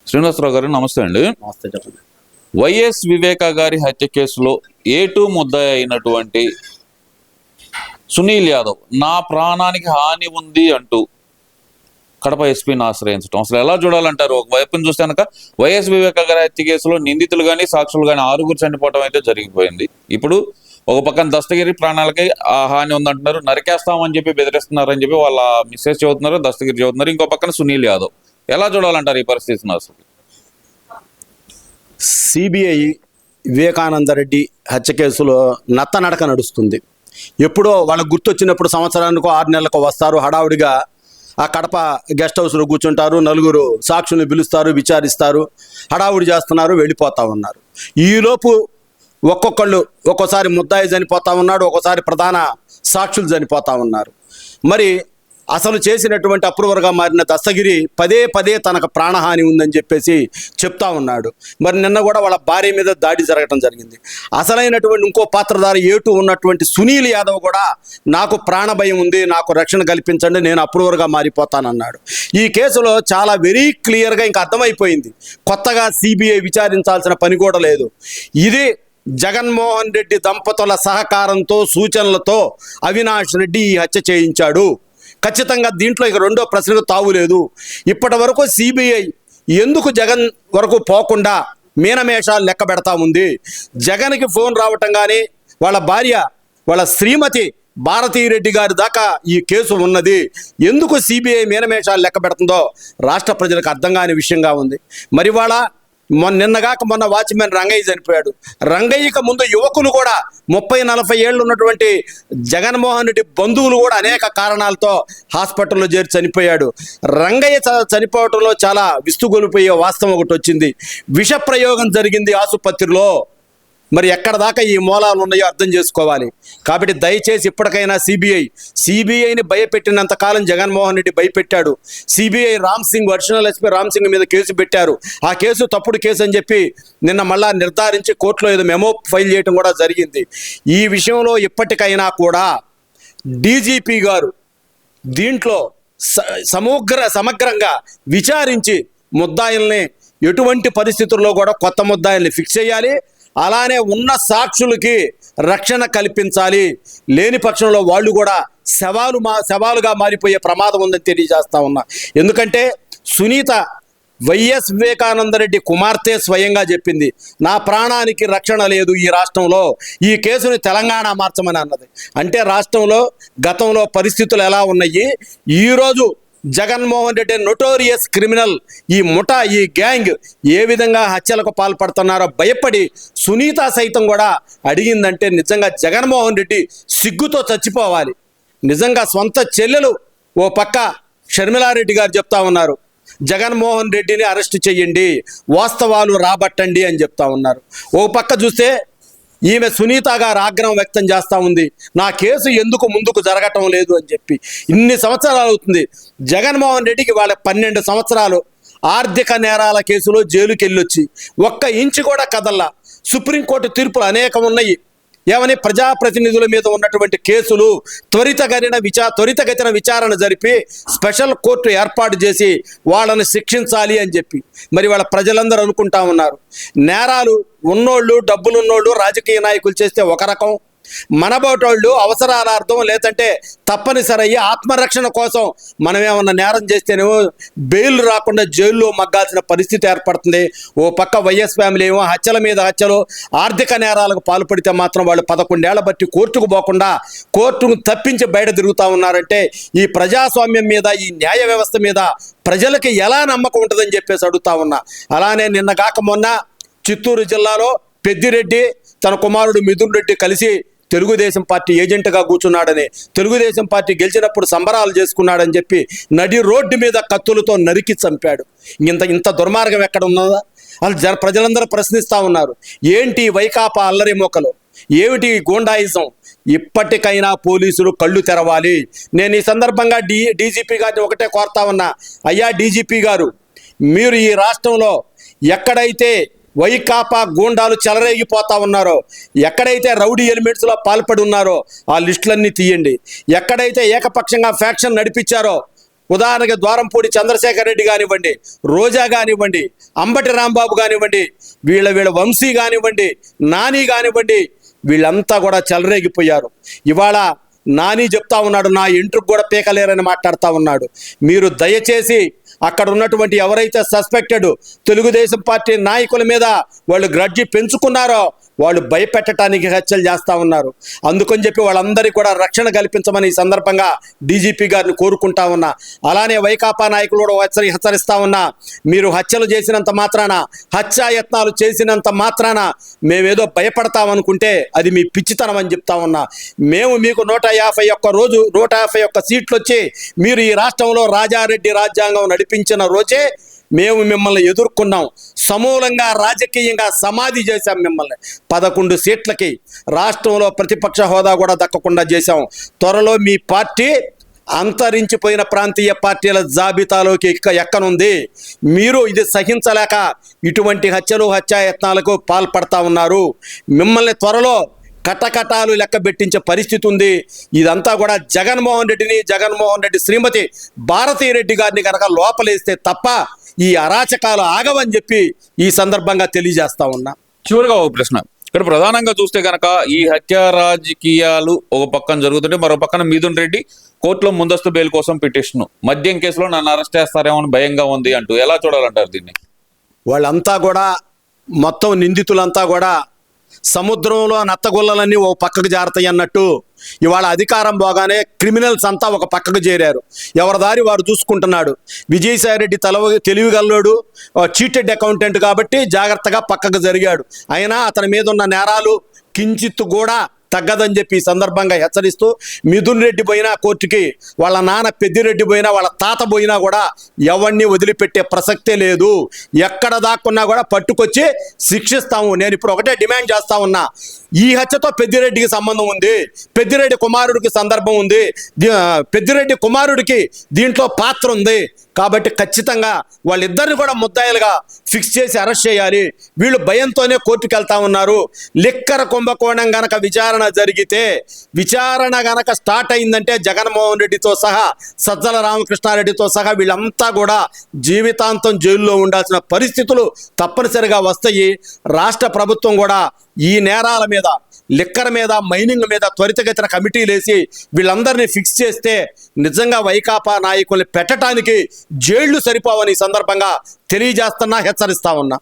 శ్రీనివాసరావు గారు నమస్తే అండి. నమస్తే, చెప్పండి. వైఎస్ వివేక గారి హత్య కేసులో A2 ముద్దాయి అయినటువంటి సునీల్ యాదవ్ నా ప్రాణానికి హాని ఉంది అంటూ కడప ఎస్పీని ఆశ్రయించడం అసలు ఎలా చూడాలంటారు? ఒక వైపుని చూస్తే కనుక వైఎస్ వివేక గారి హత్య కేసులో నిందితులు కానీ సాక్షులు కానీ 6 చనిపోవడం అయితే జరిగిపోయింది. ఇప్పుడు ఒక పక్కన దస్తగిరి ప్రాణాలకి హాని ఉందంటున్నారు, నరికేస్తామని చెప్పి బెదిరిస్తున్నారని చెప్పి వాళ్ళ మిస్సెస్ చెబుతున్నారు, దస్తగిరి చెబుతున్నారు. ఇంకో పక్కన సునీల్ యాదవ్. ఎలా చూడాలంటారు ఈ పరిస్థితిని? అసలు సిబిఐ వివేకానంద రెడ్డి హత్య కేసులో నత్తనడక నడుస్తుంది. ఎప్పుడో వాళ్ళకు గుర్తొచ్చినప్పుడు సంవత్సరానికో 6 నెలలకు వస్తారు, హడావుడిగా ఆ కడప గెస్ట్ హౌస్లో కూర్చుంటారు, 4 సాక్షుల్ని పిలుస్తారు, విచారిస్తారు, హడావుడి చేస్తున్నారు, వెళ్ళిపోతూ ఉన్నారు. ఈలోపు ఒక్కోసారి ముద్దాయి చనిపోతూ ఉన్నాడు, ఒక్కోసారి ప్రధాన సాక్షులు చనిపోతూ ఉన్నారు. మరి అసలు చేసినటువంటి అప్రూవర్గా మారిన దస్తగిరి పదే తనకు ప్రాణహాని ఉందని చెప్పేసి చెప్తా ఉన్నాడు. మరి నిన్న కూడా వాళ్ళ భార్య మీద దాడి జరగడం జరిగింది. అసలైనటువంటి ఇంకో పాత్రధారి A2 ఉన్నటువంటి సునీల్ యాదవ్ కూడా నాకు ప్రాణభయం ఉంది, నాకు రక్షణ కల్పించండి, నేను అప్రూవర్గా మారిపోతానన్నాడు. ఈ కేసులో చాలా వెరీ క్లియర్గా ఇంకా అర్థమైపోయింది. కొత్తగా సిబిఐ విచారించాల్సిన పని కూడా లేదు. ఇది జగన్మోహన్ రెడ్డి దంపతుల సహకారంతో సూచనలతో అవినాష్ రెడ్డి ఈ హత్య చేయించాడు. ఖచ్చితంగా దీంట్లో ఇక రెండో ప్రశ్నకు తావులేదు. ఇప్పటి వరకు సిబిఐ ఎందుకు జగన్ వరకు పోకుండా మీనమేషాలు లెక్క పెడతా ఉంది? జగన్కి ఫోన్ రావటం కానీ, వాళ్ళ భార్య వాళ్ళ శ్రీమతి భారతీరెడ్డి గారి దాకా ఈ కేసు ఉన్నది. ఎందుకు సిబిఐ మీనమేషాలు లెక్క పెడుతుందో రాష్ట్ర ప్రజలకు అర్థం కాని విషయంగా ఉంది. మరి వాళ్ళ మొన్న వాచ్మెన్ రంగయ్య చనిపోయాడు. రంగయ్యకు ముందు యువకులు కూడా 30-40 ఏళ్ళు ఉన్నటువంటి జగన్మోహన్ రెడ్డి బంధువులు కూడా అనేక కారణాలతో హాస్పిటల్లో చేరి చనిపోయాడు. రంగయ్య చనిపోవడంలో చాలా విస్తుగొలిపోయే వాస్తవం ఒకటి వచ్చింది. విష ప్రయోగం జరిగింది ఆసుపత్రిలో. మరి ఎక్కడ దాకా ఈ మూలాలు ఉన్నాయో అర్థం చేసుకోవాలి. కాబట్టి దయచేసి ఇప్పటికైనా సిబిఐని భయపెట్టినంత కాలం జగన్మోహన్ రెడ్డి భయపెట్టాడు. CBI additional SP Ram Singh మీద కేసు పెట్టారు. ఆ కేసు తప్పుడు కేసు అని చెప్పి నిన్న మళ్ళా నిర్ధారించి కోర్టులో ఏదో మెమో ఫైల్ చేయడం కూడా జరిగింది. ఈ విషయంలో ఇప్పటికైనా కూడా డీజీపీ గారు దీంట్లో సమగ్రంగా విచారించి ముద్దాయిల్ని ఎటువంటి పరిస్థితుల్లో కూడా కొత్త ముద్దాయిల్ని ఫిక్స్ చేయాలి. అలానే ఉన్న సాక్షులకి రక్షణ కల్పించాలి. లేని పక్షంలో వాళ్ళు కూడా శవాలుగా మారిపోయే ప్రమాదం ఉందని తెలియజేస్తా ఉన్నా. ఎందుకంటే సునీత వైఎస్ వివేకానంద రెడ్డి కుమార్తె స్వయంగా చెప్పింది, నా ప్రాణానికి రక్షణ లేదు ఈ రాష్ట్రంలో, ఈ కేసుని తెలంగాణ మార్చమని అన్నది. అంటే రాష్ట్రంలో గతంలో పరిస్థితులు ఎలా ఉన్నాయి, ఈరోజు జగన్మోహన్ రెడ్డి నోటోరియస్ క్రిమినల్ ఈ ముఠా ఈ గ్యాంగ్ ఏ విధంగా హత్యలకు పాల్పడుతున్నారో భయపడి సునీత సైతం కూడా అడిగిందంటే నిజంగా జగన్మోహన్ రెడ్డి సిగ్గుతో చచ్చిపోవాలి. నిజంగా సొంత చెల్లెలు ఓ పక్క షర్మిలారెడ్డి గారు చెప్తా ఉన్నారు, జగన్మోహన్ రెడ్డిని అరెస్ట్ చేయండి, వాస్తవాలు రాబట్టండి అని చెప్తా ఉన్నారు. ఓ పక్క చూస్తే ఈమె సునీత గారు ఆగ్రహం వ్యక్తం చేస్తూ ఉంది, నా కేసు ఎందుకు ముందుకు జరగటం లేదు అని చెప్పి. ఇన్ని సంవత్సరాలు అవుతుంది జగన్మోహన్ రెడ్డికి, వాళ్ళ 12 సంవత్సరాలు ఆర్థిక నేరాల కేసులో జైలుకి వెళ్ళొచ్చి ఒక్క ఇంచు కూడా కదల్లా. సుప్రీంకోర్టు తీర్పులు అనేకం ఉన్నాయి. ఏమని ప్రజాప్రతినిధుల మీద ఉన్నటువంటి కేసులు త్వరితగతిన విచారణ జరిపి స్పెషల్ కోర్టు ఏర్పాటు చేసి వాళ్ళని శిక్షించాలి అని చెప్పి. మరి వాళ్ళ ప్రజలందరూ అనుకుంటా ఉన్నారు, నేరాలు ఉన్నోళ్ళు డబ్బులున్నోళ్ళు రాజకీయ నాయకులు చేస్తే ఒక రకం, మనబోటోళ్ళు అవసరాలార్థం లేదంటే తప్పనిసరి అయ్యి ఆత్మరక్షణ కోసం మనం ఏమన్నా నేరం చేస్తేనేమో బెయిల్ రాకుండా జైల్లో మగ్గాల్సిన పరిస్థితి ఏర్పడుతుంది. ఓ పక్క వైఎస్ ఫ్యామిలీ ఏమో హత్యల మీద హత్యలు, ఆర్థిక నేరాలకు పాల్పడితే మాత్రం వాళ్ళు 11 ఏళ్ల బట్టి కోర్టుకు పోకుండా కోర్టును తప్పించి బయట తిరుగుతూ ఉన్నారంటే ఈ ప్రజాస్వామ్యం మీద, ఈ న్యాయ వ్యవస్థ మీద ప్రజలకి ఎలా నమ్మకం ఉంటుందని చెప్పేసి అడుగుతా ఉన్నా. అలానే నిన్న కాక మొన్న చిత్తూరు జిల్లాలో పెద్దిరెడ్డి తన కుమారుడు మిథున్ రెడ్డి కలిసి తెలుగుదేశం పార్టీ ఏజెంట్గా కూర్చున్నాడని, తెలుగుదేశం పార్టీ గెలిచినప్పుడు సంబరాలు చేసుకున్నాడని చెప్పి నడి రోడ్డు మీద కత్తులతో నరికి చంపాడు. ఇంత దుర్మార్గం ఎక్కడ ఉన్నదా? అసలు ప్రజలందరూ ప్రశ్నిస్తూ ఉన్నారు, ఏంటి వైకాపా అల్లరి మోకలు, ఏమిటి గూండాయిజం? ఇప్పటికైనా పోలీసులు కళ్ళు తెరవాలి. నేను ఈ సందర్భంగా డీజీపీ గారిని ఒకటే కోరుతా ఉన్నా, అయ్యా డీజీపీ గారు, మీరు ఈ రాష్ట్రంలో ఎక్కడైతే వైకాపా గూండాలు చెలరేగిపోతా ఉన్నారో, ఎక్కడైతే రౌడీ ఎలిమెంట్స్లో పాల్పడి ఉన్నారో ఆ లిస్టులన్నీ తీయండి. ఎక్కడైతే ఏకపక్షంగా ఫ్యాక్షన్ నడిపించారో ఉదాహరణకి ద్వారంపూడి చంద్రశేఖర్ రెడ్డి కానివ్వండి, రోజా కానివ్వండి, అంబటి రాంబాబు కానివ్వండి, వీళ్ళ వంశీ కానివ్వండి, నాని కానివ్వండి, వీళ్ళంతా కూడా చెలరేగిపోయారు. ఇవాళ నాని చెప్తా ఉన్నాడు, నా ఇంట్రుకు కూడా పీకలేరని మాట్లాడుతూ ఉన్నాడు. మీరు దయచేసి అక్కడ ఉన్నటువంటి ఎవరైతే సస్పెక్టెడ్ తెలుగుదేశం పార్టీ నాయకుల మీద వాళ్ళు గ్రడ్జి పెంచుకున్నారో వాళ్ళు భయపెట్టడానికి హత్యలు చేస్తూ ఉన్నారు. అందుకని చెప్పి వాళ్ళందరికీ కూడా రక్షణ కల్పించమని ఈ సందర్భంగా డీజీపీ గారిని కోరుకుంటా ఉన్నా. అలానే వైకాపా నాయకులు కూడా హెచ్చరిస్తా ఉన్నా, మీరు హత్యలు చేసినంత మాత్రాన, హత్యాయత్నాలు చేసినంత మాత్రాన మేమేదో భయపడతామనుకుంటే అది మీ పిచ్చితనం అని చెప్తా ఉన్నా. మేము మీకు 151 సీట్లు వచ్చి మీరు ఈ రాష్ట్రంలో రాజారెడ్డి రాజ్యాంగం నడిపించిన రోజే మేము మిమ్మల్ని ఎదుర్కొన్నాం. సమూలంగా రాజకీయంగా సమాధి చేశాం మిమ్మల్ని. 11 సీట్లకి రాష్ట్రంలో ప్రతిపక్ష హోదా కూడా దక్కకుండా చేశాం. త్వరలో మీ పార్టీ అంతరించిపోయిన ప్రాంతీయ పార్టీల జాబితాలోకి ఎక్కనుంది. మీరు ఇది సహించలేక ఇటువంటి హత్యాయత్నాలకు పాల్పడతా ఉన్నారు. మిమ్మల్ని త్వరలో కటకటాలు లెక్క పెట్టించే పరిస్థితి ఉంది. ఇదంతా కూడా జగన్మోహన్ రెడ్డి శ్రీమతి భారతీరెడ్డి గారిని కనుక లోపలేస్తే తప్ప ఈ అరాచకాలు ఆగవని చెప్పి ఈ సందర్భంగా తెలియజేస్తా ఉన్నా. చివరిగా ఒక ప్రశ్న, ఇక్కడ ప్రధానంగా చూస్తే కనుక ఈ హత్య రాజకీయాలు ఒక పక్కన జరుగుతుంటే మరో పక్కన మిథున్ రెడ్డి కోర్టులో ముందస్తు బెయిల్ కోసం పిటిషన్, మద్యం కేసులో నన్ను అరెస్ట్ చేస్తారేమో అని భయంగా ఉంది అంటూ, ఎలా చూడాలంటారు దీన్ని? వాళ్ళంతా కూడా మొత్తం నిందితులంతా కూడా సముద్రంలో నత్తగుల్లలన్నీ ఓ పక్కకు జారుతాయి అన్నట్టు ఇవాళ అధికారం పోగానే క్రిమినల్స్ అంతా ఒక పక్కకు చేరారు. ఎవరి దారి వారు చూసుకుంటున్నాడు. విజయసాయిరెడ్డి తెలివిగల్లోడు, చీటెడ్ అకౌంటెంట్ కాబట్టి జాగ్రత్తగా పక్కకు జరిగాడు. అయినా అతని మీద ఉన్న నేరాలు కించిత్తు కూడా తగ్గదని చెప్పి ఈ సందర్భంగా హెచ్చరిస్తూ, మిథున్ రెడ్డి పోయినా కోర్టుకి, వాళ్ళ నాన్న పెద్దిరెడ్డి పోయినా, వాళ్ళ తాత పోయినా కూడా ఎవరిని వదిలిపెట్టే ప్రసక్తే లేదు. ఎక్కడ దాక్కున్నా కూడా పట్టుకొచ్చి శిక్షిస్తాము. నేను ఇప్పుడు ఒకటే డిమాండ్ చేస్తా ఉన్నా, ఈ హత్యతో పెద్దిరెడ్డికి సంబంధం ఉంది, పెద్దిరెడ్డి కుమారుడికి సందర్భం ఉంది, పెద్దిరెడ్డి కుమారుడికి దీంట్లో పాత్ర ఉంది. కాబట్టి ఖచ్చితంగా వాళ్ళిద్దరిని కూడా ముద్దాయిలుగా ఫిక్స్ చేసి అరెస్ట్ చేయాలి. వీళ్ళు భయంతోనే కోర్టుకు వెళ్తా ఉన్నారు. లిక్కర్ కుంభకోణం గనక విచారణ జరిగితే, విచారణ గనక స్టార్ట్ అయిందంటే జగన్మోహన్ రెడ్డితో సహా, సజ్జల రామకృష్ణారెడ్డితో సహా వీళ్ళంతా కూడా జీవితాంతం జైల్లో ఉండాల్సిన పరిస్థితులు తప్పనిసరిగా వస్తాయి. రాష్ట్ర ప్రభుత్వం కూడా ఈ నేరాల మీద, లిక్కర్ మీద, మైనింగ్ మీద త్వరితగతిన కమిటీలు వేసి వీళ్ళందరినీ ఫిక్స్ చేస్తే నిజంగా వైకాపా నాయకుల్ని పెట్టడానికి జైళ్లు సరిపోవని సందర్భంగా తెలియజేస్తున్నా, హెచ్చరిస్తా ఉన్నా.